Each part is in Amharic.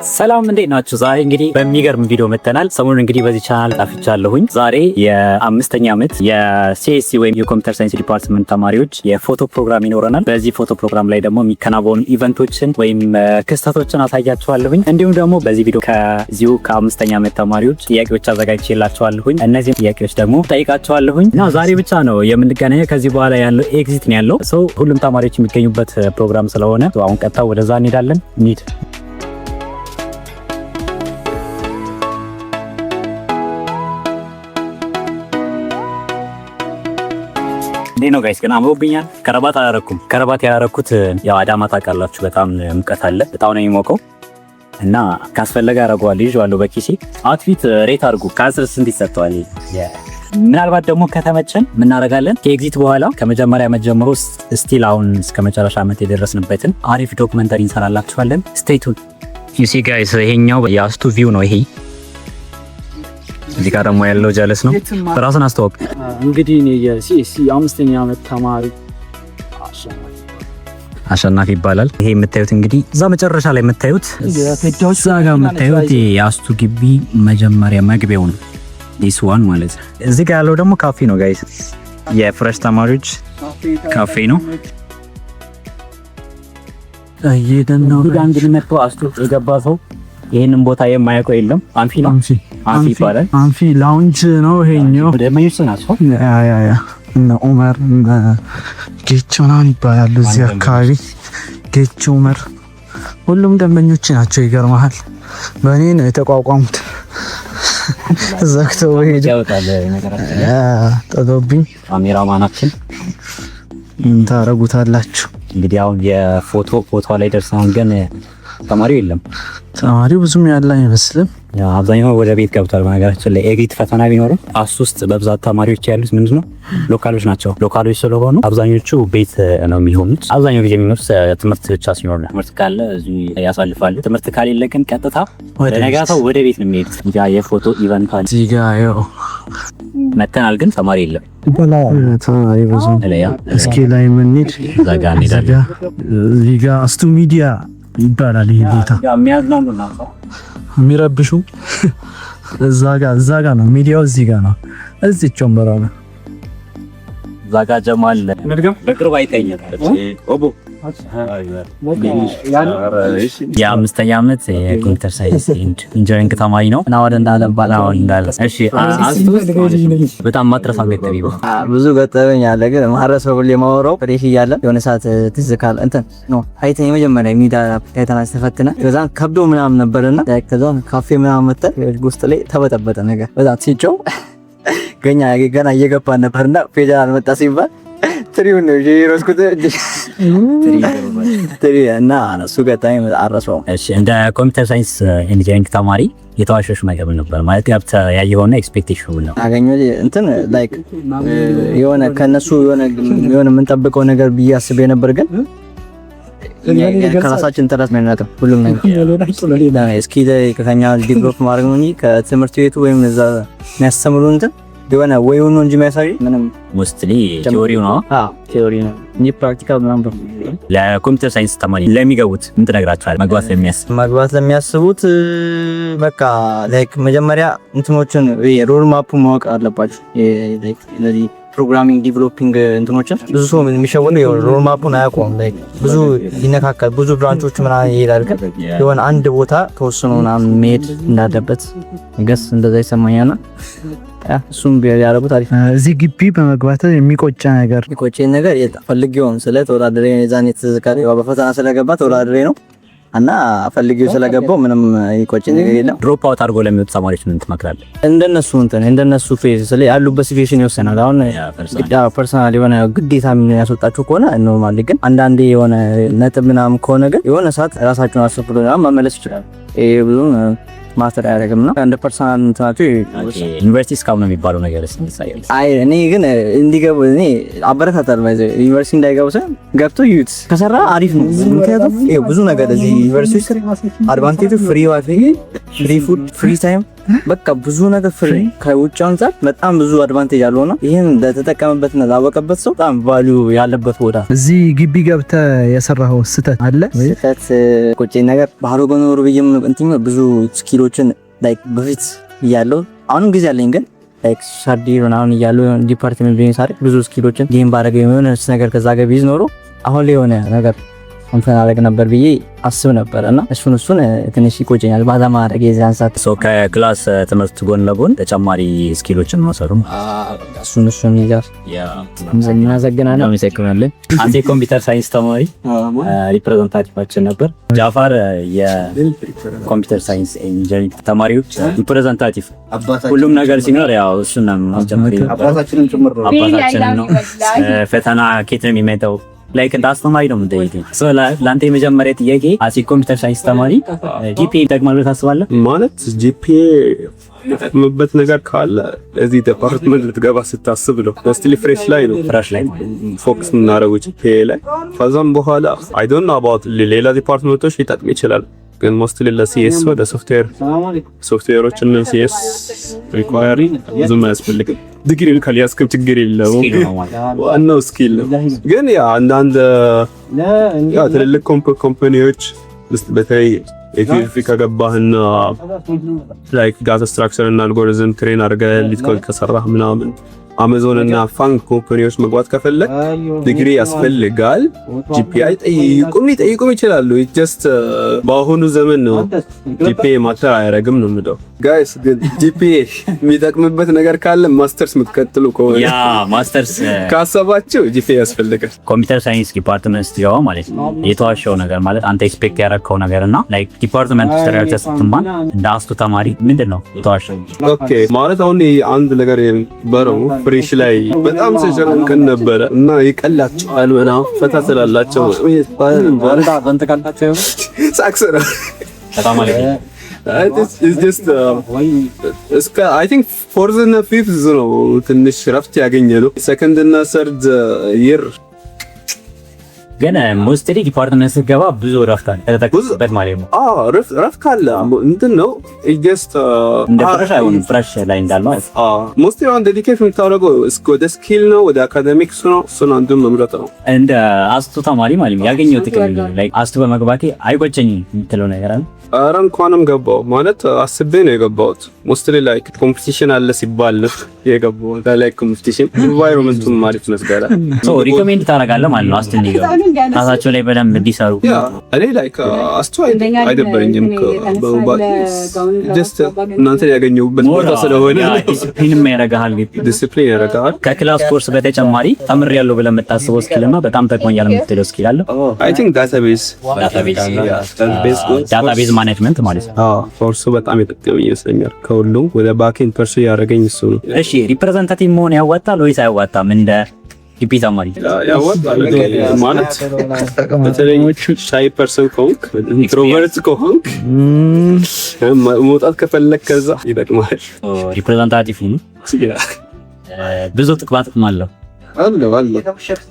ሰላም እንዴት ናችሁ? ዛሬ እንግዲህ በሚገርም ቪዲዮ መተናል። ሰሞኑን እንግዲህ በዚህ ቻናል ጣፍቻለሁኝ። ዛሬ የአምስተኛ ዓመት የሲኤስሲ ወይም የኮምፒውተር ሳይንስ ዲፓርትመንት ተማሪዎች የፎቶ ፕሮግራም ይኖረናል። በዚህ ፎቶ ፕሮግራም ላይ ደግሞ የሚከናወኑ ኢቨንቶችን ወይም ክስተቶችን አሳያችኋለሁኝ። እንዲሁም ደግሞ በዚህ ቪዲዮ ከዚሁ ከአምስተኛ ዓመት ተማሪዎች ጥያቄዎች አዘጋጅቼላችኋለሁኝ። እነዚህም ጥያቄዎች ደግሞ ጠይቃችኋለሁኝ እና ዛሬ ብቻ ነው የምንገናኘው። ከዚህ በኋላ ያለው ኤግዚት ነው ያለው ሰው ሁሉም ተማሪዎች የሚገኙበት ፕሮግራም ስለሆነ አሁን ቀጥታ ወደዛ እንሄዳለን። እንሂድ። እንዴ ነው ጋይስ? ግን አምሮብኛል። ከረባት አላረኩም። ከረባት ያላረኩት ያው አዳማ ታውቃላችሁ፣ በጣም ሙቀት አለ፣ በጣም ነው የሚሞቀው እና ካስፈለገ አረጋዋለሁ፣ ይዤዋለሁ በኪሴ። አውትፊት ሬት አድርጉ፣ ከ10 ስንት ይሰጠዋል? ምናልባት ደግሞ ከተመቸን ምናረጋለን ከኤግዚት በኋላ ከመጀመሪያ መጀመሩ ስቲል አሁን እስከ መጨረሻ ዓመት የደረስንበትን አሪፍ ዶክመንተሪ እንሰራላችኋለን። ስቴይ ቱን። ዩ ሲ ጋይስ፣ ይሄኛው የአስቱ ቪው ነው። ይሄ እዚህ ጋር ደግሞ ያለው ጀለስ ነው። ራስን አስተዋውቅ። እንግዲህ እኔ የሲኤስሲ አምስተኛ ዓመት ተማሪ አሸናፊ ይባላል። ይሄ የምታዩት እንግዲህ እዛ መጨረሻ ላይ የምታዩት እዛ ጋር የምታዩት የአስቱ ግቢ መጀመሪያ መግቢያው ነው። ዲስ ዋን ማለት ነው። እዚህ ጋር ያለው ደግሞ ካፌ ነው ጋይስ፣ የፍሬሽ ተማሪዎች ካፌ ነው። አይደነው እንግዲህ መጥቶ አስቱ የገባ ሰው ይሄንን ቦታ የማያውቀው የለም። አንፊ ነው፣ አንፊ ይባላል። አንፊ ላውንጅ ነው ይሄኛው። ወደ ማይስ ናቸው። ያ እና ኡመር እና ጌቾ ምናምን ይባላሉ እዚህ አካባቢ። ጌቾ ኡመር ሁሉም ደንበኞች ናቸው። ይገርማል። በእኔ ነው የተቋቋሙት። ዘግተው ያወጣል ነገራችን። ጠዶብኝ ካሜራማናችን ታረጉታላችሁ። እንግዲህ አሁን የፎቶ ላይ ደርሰናል፣ ግን ተማሪው የለም። ተማሪው ብዙም ያለ አይመስልም። አብዛኛው ወደ ቤት ገብቷል። በነገራችን ላይ ኤግዚት ፈተና ቢኖርም አሱ ውስጥ በብዛት ተማሪዎች ያሉት ምንድነው ሎካሎች ናቸው። ሎካሎች ስለሆኑ አብዛኞቹ ቤት ነው የሚሆኑት። አብዛኛው ጊዜ የሚኖሩት ትምህርት ብቻ ሲኖር ነው። ትምህርት ካለ እዚህ ያሳልፋሉ። ትምህርት ካሌለ ግን ቀጥታ ወደ ነጋታው ወደ ቤት ነው የሚሄዱት። እዚህ ጋር የፎቶ ኢቨንት አለ። እዚህ ጋር ያው መተናል፣ ግን ተማሪ የለም። ተማሪ ብዙ እስኪ ላይ ምን እንሂድ። እዛ ጋር እንሄዳለን። እዚህ ጋር አስቱ ሚዲያ ይባላል። ይሄ ቦታ የሚያዝናኑ ናቸው። የሚረብሹ እዛ ጋር ነው ሚዲያው፣ እዚህ ጋር ነው። እዚህ ጨምራ ነው። እዛ ጋር ጀማል በቅርብ አይተኛል። ኦቦ የአምስተኛ ዓመት የኮምፒውተር ሳይንስ ኢንጂነሪንግ ተማሪ ነው እና ወደ እንዳለ እሺ፣ በጣም ማጥረስ አገጠሚ ብዙ ገጠመኝ አለ። ግን ማረሰው ሁሌ የማወራው ፍሬሽ እያለ የሆነ ሰዓት ትዝ ካለ እንትን ነው አይተን የመጀመሪያ ሚዳ አይተና ተፈተነ። ከዛን ከብዶ ምናምን ነበርና ከዛን ካፌ ምናምን መጣ። ውስጥ ላይ ተበጠበጠ ነገር በጣም ሲጮው ገና እየገባን ነበርና ፌደራል አልመጣ ሲባል ትሪው ነው ጄሮስኩት ትሪ እና እሱ ገጣኝ አረሰው። እሺ፣ እንደ ኮምፒውተር ሳይንስ ኢንጂነሪንግ ተማሪ የተዋሸሽ ነገር ነበር ማለት ያብተ ያየውና ኤክስፔክቴሽን ነው አገኘው እንትን ላይክ የሆነ ከነሱ የሆነ የምንጠብቀው ነገር ብያስብ ነበር። ግን ከራሳችን ተራስ ማለት ነው ሁሉም ነገር እስኪ ከኛ ዲቨሎፕ ማድረግ ነው እንጂ ከትምህርት ቤቱ ወይም እዛ የሚያስተምሩን እንትን የሆነ ወይ ሆኖ እንጂ የሚያሳይ ምንም ሙስትሊ ቲዮሪው ነው። ቲዮሪ ነው እንጂ ፕራክቲካል ምናምን ነው። ለኮምፒውተር ሳይንስ ተማሪ ለሚገቡት ምን ትነግራቸዋለህ? መግባት ለሚያስቡት በቃ ላይክ መጀመሪያ እንትኖችን ሮድ ማፑ ማወቅ አለባቸው። ላይክ እነዚህ ፕሮግራሚንግ ዲቨሎፒንግ እንትኖችን ብዙ ሰው የሚሸወነው የሮድ ማፑን አያውቁም። ላይክ ብዙ ይነካካል፣ ብዙ ብራንቾች ምናምን ይሄዳል። ግን የሆነ አንድ ቦታ ተወስኖ ምናምን መሄድ እንዳለበት ገስ እንደዛ ይሰማኛልና እሱም ያደረጉት አሪፍ። እዚህ ግቢ በመግባት የሚቆጨ ነገር ፈልጌውን ስለ ተወዳድሬ ዛኔ ተዘካሪ በፈተና ስለገባ ተወዳድሬ ነው እና ፈልጌው ስለገባው ምንም ይቆጭ ነገር የለም። ድሮፕ አውት አድርጎ ለሚወጡ ተማሪዎች ምን ትመክራለህ? እንደነሱ ፌስ ስለ ያሉበት ሲቹዌሽን ይወሰናል። አሁን ፐርሰናል የሆነ ግዴታ የሚያስወጣቸው ከሆነ ኖርማሊ፣ ግን አንዳንዴ የሆነ ነጥብ ምናምን ከሆነ ግን የሆነ ሰዓት ራሳቸውን አስፈቅዶ መመለስ ይችላል። ይሄ ብዙ ማስተር ያደረግም ነው እንደ ፐርሰናል እንትናቱ ዩኒቨርሲቲ እስካሁን ነው የሚባለው ነገር ይሳያል። አይ እኔ ግን እንዲገቡ እኔ አበረታታለሁ። ዩኒቨርሲቲ እንዳይገቡ ሰው ገብቶ ዩት ከሰራ አሪፍ ነው። ምክንያቱም ብዙ ነገር እዚህ ዩኒቨርሲቲ አድቫንቴጁ ፍሪ ዋይፋይ፣ ፍሪ ፉድ፣ ፍሪ ታይም፣ በቃ ብዙ ነገር ፍሪ ከውጭ አንፃር በጣም ብዙ አድቫንቴጅ አለውና ይሄን ለተጠቀመበትና ላወቀበት ሰው በጣም ቫልዩ ያለበት ቦታ። እዚህ ግቢ ገብተህ የሰራኸው ስህተት አለ? ስህተት ቁጭኝ ነገር ባህሩ በኖሩ ብዬም እንትን ብዙ ስኪሎችን ላይክ በፊት እያለሁ አሁንም ጊዜ አለኝ ግን ላይክ ሻዲ ምናምን እያለሁ ዲፓርትመንት ቢዝነስ አድርግ ብዙ ስኪሎችን ጌም ባደረገ የሆነ ነገር ከዛ ጋር ቢዝ ኖሮ አሁን ላይ የሆነ ነገር እንትን አደረግ ነበር ብዬ አስብ ነበር እና እሱን ትንሽ ይቆጨኛል ባለማድረግ የዛን ሰዓት። ከክላስ ትምህርት ጎን ለጎን ተጨማሪ ስኪሎችን መሰሩ እሱን ይዛል እናመሰግናለን። አመሰግናለን። አንተ የኮምፒውተር ሳይንስ ተማሪ ሪፕሬዘንታቲቫችን ነበር። ጃፋር የኮምፒውተር ሳይንስ ኢንጂነሪንግ ተማሪዎች ሪፕሬዘንታቲቭ ሁሉም ነገር ሲኖር ያው እሱን ማስጀመር አባታችንን ጭምር ነው። ፈተና ኬት ነው የሚመጣው ላይክ እንዳስተማሪ ነው የምጠይቀኝ። ለአንተ የመጀመሪያ ጥያቄ አሲ ኮምፒውተር ሳይንስ ተማሪ ጂፒኤ ይጠቅማል ታስባለህ? ማለት ጂፒኤ የጠቅምበት ነገር ካለ እዚህ ዲፓርትመንት ልትገባ ስታስብ ነው። ስቲል ፍሬሽ ላይ ነው ፎከስ የምናደርገው ጂፒኤ ላይ። ከዛም በኋላ አይ ዶንት ኖ አባውት ሌላ ዲፓርትመንቶች ሊጠቅም ይችላል ግን ሞስትሊ ለሲኤስ ወደ ሶፍትዌሮች እና ሲኤስ ሪኳየሪ ብዙም አያስፈልግም። ዲግሪ ካልያዝክም ችግር የለውም ዋናው ስኪል ነው። ግን ያ አንዳንድ ትልልቅ ኮምፓኒዎች በተለይ ኢትዮጵያ ከገባህና ላይክ ዳታ ስትራክቸር እና አልጎሪዝም ትሬን አድርገህ ሊትኮድ ከሰራህ ምናምን አማዞን እና ፋንክ ኮምፓኒዎች መግባት ከፈለክ ዲግሪ ያስፈልጋል። ጂፒአይ ጠይቁም ይችላሉ። ጀስት በአሁኑ ዘመን ነው ጂፒኤ ማተር አያረግም ነው የምለው። ጋይስ ግን ጂፒኤ የሚጠቅምበት ነገር ካለ ማስተርስ የምትቀጥሉ ከሆነ ያ ማስተርስ ካሰባችሁ ጂፒኤ ያስፈልጋል። ኮምፒውተር ሳይንስ ዲፓርትመንት ስትገባ ማለት ነው የተዋሸው ነገር ማለት አንተ ኤክስፔክት ያደረግከው ነገርና ላይክ ዲፓርትመንት ስትራክቸር ስትማር እንደ አስቱ ተማሪ ምንድነው የተዋሸው? ኦኬ ማለት አሁን አንድ ነገር በረው ፍሬሽ ላይ በጣም ተጨንቀን ነበረ እና ይቀላቸዋል ምናምን ፈታ ስላላቸው ሳክሰራ በጣም ማለት ነው። It's just I think fourth and fifth ነው ትንሽ ረፍት ያገኘነው። second እና third year ግን ሞስትሊ ዲፓርትመንት ስትገባ ብዙ ረፍት አለ ተጠቅመበት ማለት ነው። ረፍት ካለ እንትን ነው just እንደ ፍሬሽ አይሆንም ፍሬሽ ላይ እንዳልነው ሞስትሊ አሁን ዴዲኬት የምታደርገው ወደ ስኪል ነው ወደ አካዳሚክስ ነው። እሱን አንዱን መምረጥ ነው። እንደ አስቱ ተማሪ ማለት ነው ያገኘው ጥቅም ላይ አስቱ በመግባቴ አይቆጨኝም የምትለው ነገር አለ? ኧረ እንኳንም ገባው ማለት አስቤ ነው የገባሁት። ሞስትሊ ላይክ ኮምፒቲሽን አለ ሲባል የገባሁት ላይክ ኮምፒቲሽን ኢንቫይሮንመንቱን ማለት ነው ስጋላ ሪኮሜንድ ታደርጋለህ ማለት ነው አስቱ እንዲገባ ራሳቸው ላይ በደንብ እንዲሰሩ። እኔ ላይክ አስቱ አይደበረኝም ጀስት እናንተን ያገኘሁበት ቦታ ስለሆነ ዲሲፕሊንም ያደርግሃል። ከክላስ ኮርስ በተጨማሪ ተምሬያለሁ ብለህ የምታስበው ስኪል እና በጣም ጠቅሞኛል የምትለው ስኪል አለ? አይ ቲንክ ዳታቤዝ ማኔጅመንት ማለት ነው። ኮርሱ በጣም የጠቀመኝ ይመስለኛል። ከሁሉም ወደ ባክኤንድ ፐርሱ ያደረገኝ እሱ ነው። እሺ ሪፕሬዘንታቲቭ መሆን ያዋጣል ወይስ አያዋጣም? እንደ ጂፒ ተማሪ ያዋጣል ማለት በተለይ ሻይ ፐርሰን ከሆንክ ኢንትሮቨርት ከሆንክ መውጣት ከፈለክ ከዛ ይጠቅማል። ሪፕሬዘንታቲቭ ነው ብዙ ጥቅም አለው።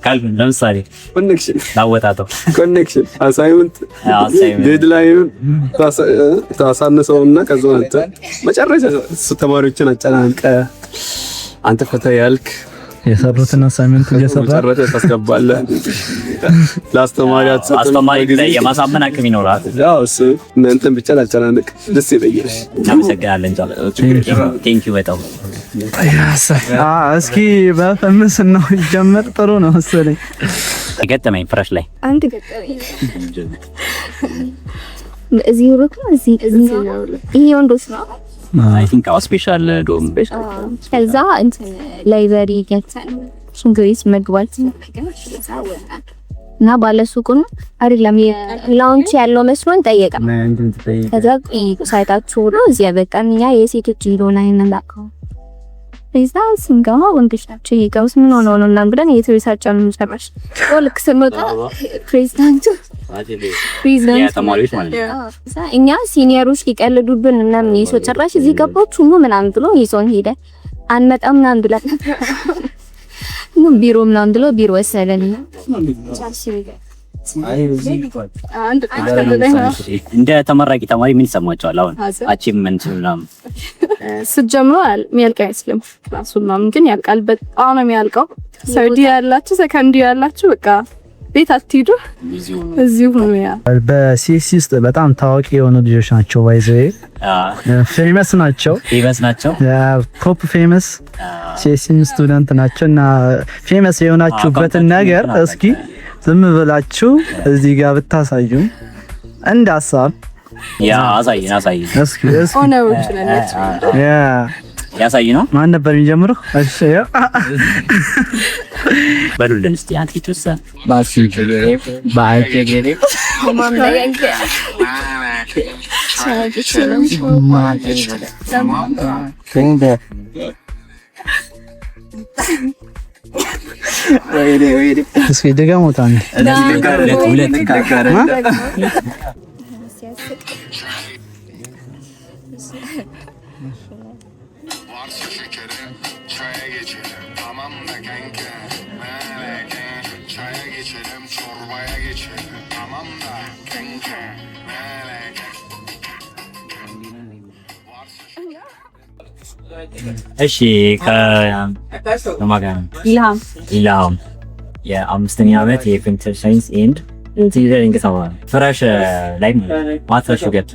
ካልኩ ለምሳሌ ኮኔክሽን ላወጣጣው ኮኔክሽን አሳይመንት ዴድላይን ታሳነሰውና ከዛው መጨረሻ ተማሪዎችን አጨናንቀ አንተ ፈታ ያልክ የሰሩትን አሳይመንት እየሰራ ታስገባለህ። ለአስተማሪ ላይ የማሳመን አቅም ይኖራል። ያው እሱ እናንተን ብቻ ላጨናንቅ ደስ ይለኛል። እናመሰግናለን። ቴንክ ዩ በጣም እስኪ በፈምስ ነው ይጀምር። ጥሩ ነው መሰለኝ። ገጠመኝ ፍራሽ ላይ አንድ ገጠመኝ እዚህ ሩቅ ነው። እዚህ ይሄ ወንዶች ነው አይ ቲንክ ስፔሻል ዶም ከዛ እንትን ላይብረሪ ገብተን ሽንግሪስ መግባት እና ባለሱቁ ነው አይደለም ላውንች ያለው መስሎን ጠየቀ። ከዛ ሳይታችሁ ነው እዚያ በቃ እኛ የሴቶች ይሎና እናንዳከው ፕሬዝዳንት ሲንጋማ ወንዶች ናቸው ይጋውስ ምን ሆኖ ነው እና ብለን የትሪሳቻን መጨረሽ ልክ ስንወጣ ፕሬዝዳንቱ ተማሪዎች ማለት ነው እኛ ሲኒየሮች ሊቀልዱብን ምናምን ይሰው ጨራሽ እዚህ ገባችሁ ነው ምናምን ብሎ ይዞን ሄደ። አንመጣም ምናምን ብለን ቢሮ ምናምን ብሎ ቢሮ ወሰደን። እንደ ተመራቂ ተማሪ ምን ይሰማቸዋል? አሁን አቺቭመንት ምናምን ስትጀምሩ የሚያልቅ አይመስልም ራሱና ግን ያልቃል። በጣም ነው የሚያልቀው። ሰርድ ያላችሁ ሰከንድ ያላችሁ በቃ ቤት አትሄዱ እዚሁ ነው። ያ በሲኤስሲ ውስጥ በጣም ታዋቂ የሆኑ ልጆች ናቸው። ባይዘይ ፌመስ ናቸው። ፖፕ ፌመስ ሲኤስሲ ስቱደንት ናቸው እና ፌመስ የሆናችሁበትን ነገር እስኪ ዝም ብላችሁ እዚህ ጋር ብታሳዩ እንደ ሀሳብ አሳይ እስኪ ኦነሮች ነች ያሳይ ነው። ማን ነበር የሚጀምረው? እሺ በሉልን እስቲ አንቲቱስ እስኪ ደጋሞታ ነው እሺ ከማጋን ኢልሃም የአምስተኛ ዓመት የኮምፒውተር ሳይንስ ኤንድ ኢንጂነሪንግ ተማሪ ፍራሽ ላይ ማትረሹ ገጥ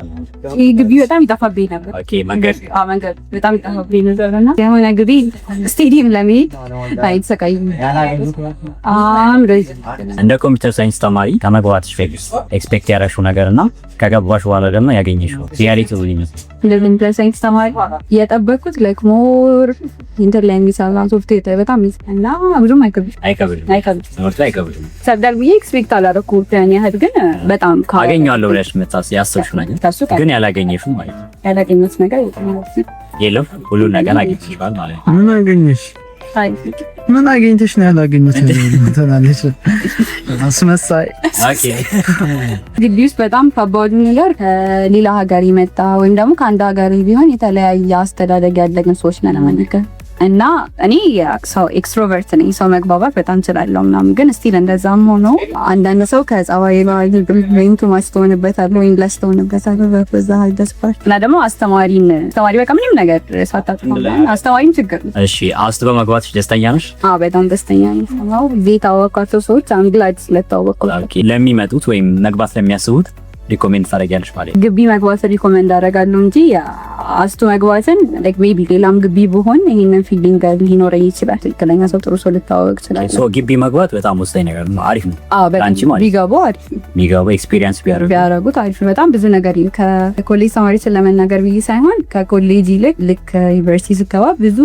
ይሄ ግቢ በጣም ይጣፋብኝ ነበር። ኦኬ መንገድ በጣም ይጣፋብኝ ነበርና የሆነ ግቢ ስቴዲየም ለመሄድ አይተሰቃይ እንደ ኮምፒውተር ሳይንስ ተማሪ ከመግባትሽ በፊት ኤክስፔክት ያደረግሽው ነገርና ከገባሽ በኋላ ደግሞ ያገኘሽው ሪያሊቲ እንደ ኮምፒውተር ሳይንስ ተማሪ የጠበቅኩት ላይክ ሞር ኢንተር ላይ የሚሰራ ሶፍትዌር በጣም እና ብዙም አይከብድም ሰብዳል ብዬ ኤክስፔክት አላደረኩም። ያን ያህል ግን በጣም አገኘዋለሁ ብለሽ ያሰብሽው ነገር ግን ያላገኘሽው ማለት ነው። ያላገኘሁት ነገር የለም። ሁሉን ነገር አግኝተሽዋል ማለት ነው። ምን አገኘሽ? ምን አገኝተሽ ነው ያላገኘሁት ትላለች አስመሳይ። ኦኬ ግቢ ውስጥ በጣም ከባድ ነገር ከሌላ ሀገር ይመጣ ወይም ደግሞ ከአንድ ሀገር ቢሆን የተለያየ አስተዳደግ ያለግን ሰዎች ነን ማለት እና እኔ ሰው ኤክስትሮቨርት ነኝ። ሰው መግባባት በጣም እችላለሁ ምናምን ግን ስቲል እንደዛም ሆኖ አንዳንድ ሰው ከጸባይ ነው ቱ ማስተውንበታል ወይም ላስተውንበታል በዛ ደስፓርት እና ደግሞ አስተማሪ በቃ ምንም ነገር ሳታጥፋ አስተማሪም ችግር ነው። እሺ አውስጥ በመግባትሽ ደስተኛ ነሽ? አዎ በጣም ደስተኛ ነኝ። ነው ቤት አወቃቸው ሰዎች አንግላድ ስለታወቁ ለሚመጡት ወይም መግባት ለሚያስቡት ሪኮሜንድ ታደርጊያለሽ ማለት ግቢ መግባት ሪኮሜንድ አደርጋለሁ እንጂ አስቱ መግባትን ላይክ ሜቢ ሌላም ግቢ ቢሆን ይሄንን ፊሊንግ ሊኖረኝ ይችላል። ትክክለኛ ሰው ጥሩ ሰው ልታወቅ ይችላል። ሶ ግቢ መግባት በጣም ወሳኝ ነገር ነው። አሪፍ ነው። አንቺ ማለት ቢገቡ አሪፍ ቢገቡ ኤክስፒሪየንስ ቢያደርጉት አሪፍ ነው። በጣም ብዙ ነገር ከኮሌጅ ተማሪ ስለመናገር ብዬ ሳይሆን ከኮሌጅ ይልቅ ልክ ዩኒቨርሲቲ ስገባ ብዙ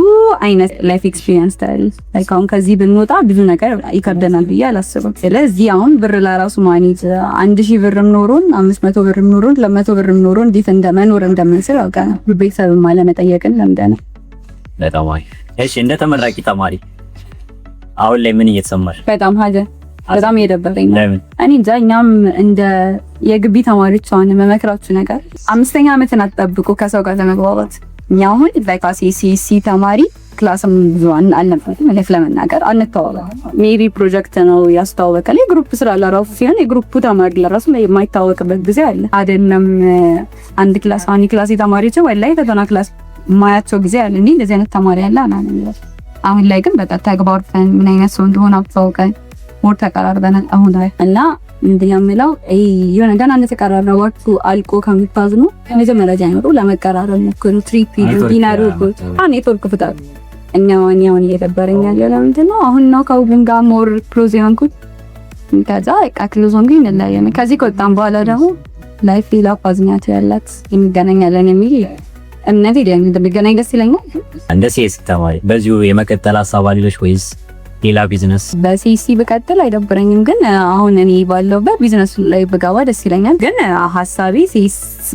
አይነት ላይፍ ኤክስፒሪየንስ ታያል። ላይክ አሁን ከዚህ ብንወጣ ብዙ ነገር ይከብደናል ብዬ አላስብም። ስለዚህ አሁን ብር ለራሱ ማኔጅ 1000 ብርም ኖሮን 500 ብርም ኖሮን 200 ብርም ኖሮን እንዴት እንደመኖር እንደምንችል አውቀናል። ቤተሰብም አለመጠየቅን ለምደናል። በጣም አሪፍ። እሺ እንደ ተመራቂ ተማሪ አሁን ላይ ምን እየተሰማሽ? በጣም እየደበረኝ ነው። ለምን? እኔ እንጃ። እኛም እንደ የግቢ ተማሪዎች አሁን መመክራችሁ ነገር 5ኛ ዓመትን አትጠብቁ ከሰው ጋር ለመግባባት። እኛ አሁን ሲሲ ተማሪ ክላስም ብዙ አልነበረም ለመናገር አንተዋወቅም። ሜቢ ፕሮጀክት ነው ያስተዋወቀን የግሩፕ ስራ ለራሱ ሲሆን የግሩፑ ተማሪ ለራሱ የማይታወቅበት ጊዜ አለ አይደለም። አንድ ክላስ ተማሪዎች ወላይ ፈተና ክላስ ማያቸው ጊዜ አለ። እንዴ እንደዚህ አይነት ተማሪ አለ አናነው። አሁን ላይ ግን በቃ ተግባብተን ምን አይነት ሰው እንደሆነ አውቀን ሞር ተቀራርበናል አሁን ላይ እና እንደያመላው የሆነ ገና እንደተቀራረባችሁ አልቆ ከምታዝኑ መጀመሪያ ጀምሮ ለመቀራረብ ሞክሩ። ትሪፕ ዲናሩ ኔትወርክ ፍጠሩ። እኛውን እየደበረኝ ያለው ለምንድን ነው አሁን ነው ከሁሉም ጋር ሞር ክሎዝ የሆንኩት። ከዛ ክሎዝ ሆንኩኝ እንላለን። ከዚህ ከወጣን በኋላ ደግሞ ላይፍ ሌላ ፓዝኛት ያላት እንገናኛለን የሚል እምነት ይደም እንደሚገናኝ ደስ ይለኛል። እንደ ሴስ ተማሪ በዚሁ የመቀጠል ሀሳብ አለሽ ወይስ ሌላ ቢዝነስ? በሲሲ ብቀጥል አይደብረኝም፣ ግን አሁን እኔ ባለውበት ቢዝነስ ላይ ብገባ ደስ ይለኛል። ግን ሀሳቤ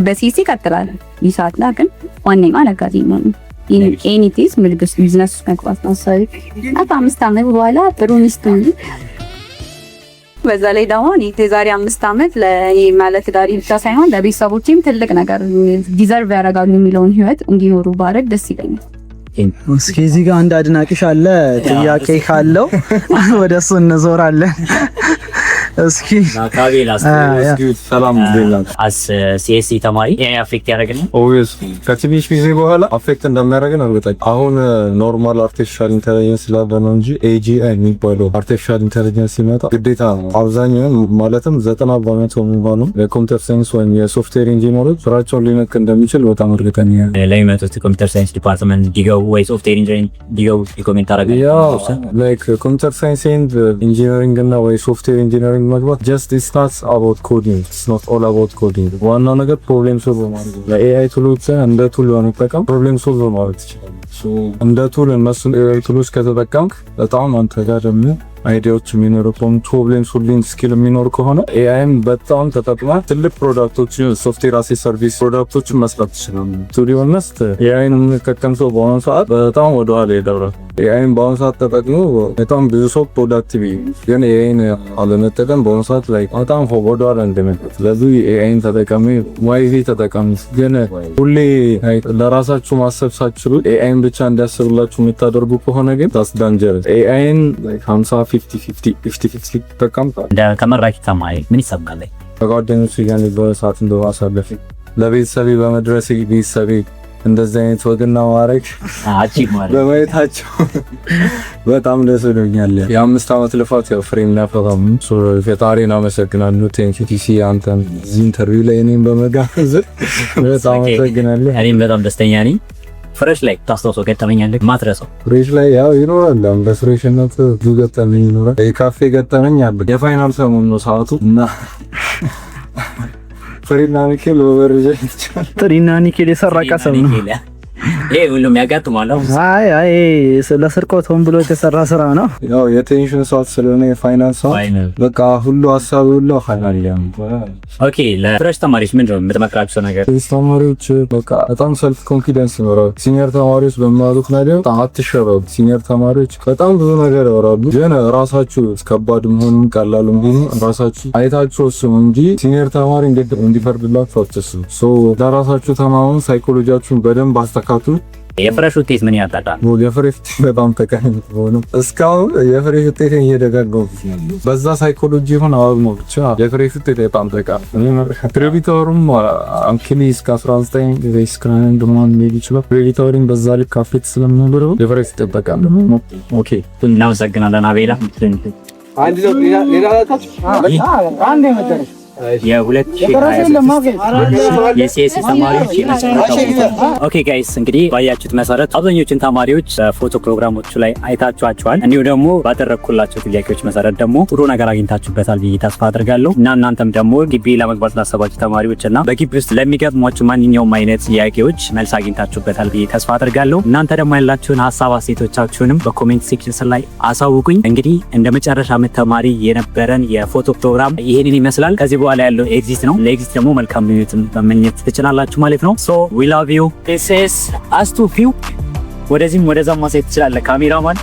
በሲሲ ቀጥላል ይሳትላ ግን ዋነኛ ነጋዴ ነው። ኤኒቲስ ምልክት ቢዝነስ መግባት ነው። ሀሳቤ 5 ዓመት በኋላ ጥሩ ሚስት ነው። በዛ ላይ ደግሞ የዛሬ 5 ዓመት ለማለት ዳሪ ብቻ ሳይሆን ለቤተሰቦቼም ትልቅ ነገር ዲዘርቭ ያደርጋሉ የሚለውን ህይወት እንዲኖሩ ባረግ ደስ ይለኛል። እስኪ እዚህ ጋር አንድ አድናቂሽ አለ። ጥያቄ ካለው ወደሱ እንዞራለን። እስኪ ካቤላስ ሰላም እንደናል አስ ሲኤስሲ ተማሪ ኤአይ አፌክት ያደርገናል። ኦብቪየስ ከትንሽ ጊዜ በኋላ አፌክት እንደሚያደርገን እርግጠኛ። አሁን ኖርማል አርቲፊሻል ኢንተለጀንስ ስላለ ነው እንጂ ኤጂአይ የሚባለው አርቲፊሻል ኢንተለጀንስ ሲመጣ ግዴታ ነው። አብዛኛውን ማለትም 90% የሚባሉ የኮምፒውተር ሳይንስ ወይም የሶፍትዌር ኢንጂነሮች ስራቸውን ሊነቅ እንደሚችል በጣም እርግጠኛ ነኝ። ለሚመጡት ኮምፒውተር ሳይንስ ዲፓርትመንት እንዲገቡ ወይ ሶፍትዌር ኢንጂነሪንግ እንዲገቡ ሪኮሜንድ ታደርጋለህ? ላይክ ኮምፒውተር ሳይንስ ኤንድ ኢንጂነሪንግ እና ወይ ሶፍትዌር ኢንጂነሪንግ መግባት just it's not about coding, it's not all about coding። ዋናው ነገር ፕሮብሌም ሶልቭ ማድረግ ነው። ለኤአይ ቱሎች እንደ ቱል በመጠቀም ፕሮብሌም ሶልቭ ማድረግ ትችላለህ። እንደ ቱል እነሱን ኤአይ ቱሎች ከተጠቀምክ በጣም አንተ ጋር ደግሞ አይዲያዎች የሚኖሩ ከሆነ ፕሮብሌም ሶልቪንግ ስኪል የሚኖር ከሆነ ኤአይም በጣም ተጠቅማ ትልቅ ፕሮዳክቶችን ሶፍትዌር አስ ሰርቪስ ፕሮዳክቶችን መስራት ትችላለህ። ቱ ቢ ኦነስት ኤአይን የሚጠቀም ሰው በአሁኑ ሰዓት በጣም ወደኋላ ይደብራል። ኤአይን በአሁኑ ሰዓት ተጠቅሞ በጣም ብዙ ሰው ፕሮዳክቲቭ ግን ኤአይን አለመጠቀም በአሁኑ ሰዓት ላይ በጣም ወደኋላ እንደመጣ። ስለዚህ ኤአይን ተጠቀሚ ዋይዚ ተጠቀሚ። ግን ሁሌ ለራሳችሁ ማሰብ ሳትችሉ ኤአይን ብቻ እንዲያስብላችሁ የምታደርጉ ከሆነ ግን ታስ ዳንጀረስ። ኤአይን 50-50 ተጠቀምታ እንደ ተመራቂ ተማሪ ምን ይሰማል? ከጓደኞች ጋር በሰዓት እንደማሳለፍ ለቤተሰቤ በመድረስ ቤተሰቤ እንደዚህ አይነት ወግና ማረግ አቺቭ ማለት በማየታቸው በጣም ደስ ብሎኛል። የ5 ዓመት ልፋት ያው ፍሬም ናፈራም ፈጣሪን አመሰግናለሁ። ቴንኪው ቲሲ አንተን እዚህ ኢንተርቪው ላይ እኔም በመጋበዝ በጣም አመሰግናለሁ። እኔም በጣም ደስተኛ ነኝ። ፍሬሽ ላይ ታስታውሰው ገጠመኝ አለ ማትረሳው? ፍሬሽ ላይ ያው ይኖራል። በፍሬሽነት ብዙ ገጠመኝ ይኖራል። የካፌ ገጠመኝ አለ። የፋይናል ሰሞን ነው ሰዓቱ እና ፍሬና ኒኬል ፍሬና ኒኬል የሰረቀ ሰው ነው። ይሄ ሁሉም ያጋጥማል። አይ ለስርቆት ሆን ብሎ የተሰራ ስራ ነው። ያው የቴንሽን ሰዓት ስለሆነ የፋይናንስ ሰዓት በቃ ሁሉ ሀሳብ ሁሉ ፋይናል ያም። ኦኬ ለፍሬሽ ተማሪዎች ምንድነው የምትመክራቸው ነገር? ፍሬሽ ተማሪዎች በቃ በጣም ሰልፍ ኮንፊደንስ ይኖራል። ሲኒየር ተማሪዎች በሚያሉት ነገር አትሸበሩ። ሲኒየር ተማሪዎች በጣም ብዙ ነገር ያወራሉ፣ ግን ራሳችሁ ከባድ መሆኑን ቀላል መሆኑን ራሳችሁ አይታችሁ ወስኑ እንጂ ሲኒየር ተማሪ እንዲፈርድላችሁ አትስሩ። ሶ ለራሳችሁ ተማመኑ። ሳይኮሎጂያችሁን በደንብ አስተካክሉ። የፍሬሽ ውጤት ምን ያጣጣል? የፍሬሽ በጣም ጠቃሚ ነው። እስካሁን የፍሬሽ ውጤት እየደጋገሙ በዛ ሳይኮሎጂ ሆነ አሁን ብቻ የፍሬሽ ውጤት በጣም ጠቃሚ ነው። ክሬዲተሩም አንክሊ እስከ 19 ቬስ ክራን ደማን ይችላል። ክሬዲተሩን በዛ ልክ ካፌት ስለምንብረው የፍሬሽ ጠቃሚ ነው። ኦኬ እናመሰግናለን አቤላ። አንድ ነው ሌላ ታች አንድ የመደረሽ የሲኤስሲ ተማሪዎች ኦኬ ጋይስ እንግዲህ ባያችሁት መሰረት አብዛኞቹን ተማሪዎች ፎቶ ፕሮግራሞቹ ላይ አይታችኋቸዋል። እንዲሁ ደግሞ ባደረኩላችሁ ጥያቄዎች መሰረት ደግሞ ጥሩ ነገር አግኝታችሁበታል ብዬ ተስፋ አድርጋለሁ። እና እናንተም ደግሞ ግቢ ለመግባት ላሰባችሁ ተማሪዎች እና በግቢ ውስጥ ለሚገጥሟችሁ ማንኛውም አይነት ጥያቄዎች መልስ አግኝታችሁበታል ብዬ ተስፋ አድርጋለሁ። እናንተ ደግሞ ያላችሁን ሀሳብ አስተያየቶቻችሁንም በኮሜንት ሴክሽን ላይ አሳውቁኝ። እንግዲህ እንደ መጨረሻ ዓመት ተማሪ የነበረን የፎቶ ፕሮግራም ይሄንን ይመስላል። ከዚህ በኋላ ያለው ኤግዚት ነው። ለኤግዚት ደግሞ መልካም ምኞትን መመኘት ትችላላችሁ ማለት ነው። ሶ ዊ ላቭ ዩ ዲስ ኢዝ አስቱ ፊው። ወደዚህም ወደዛም ማሳየት ትችላለህ ካሜራማን።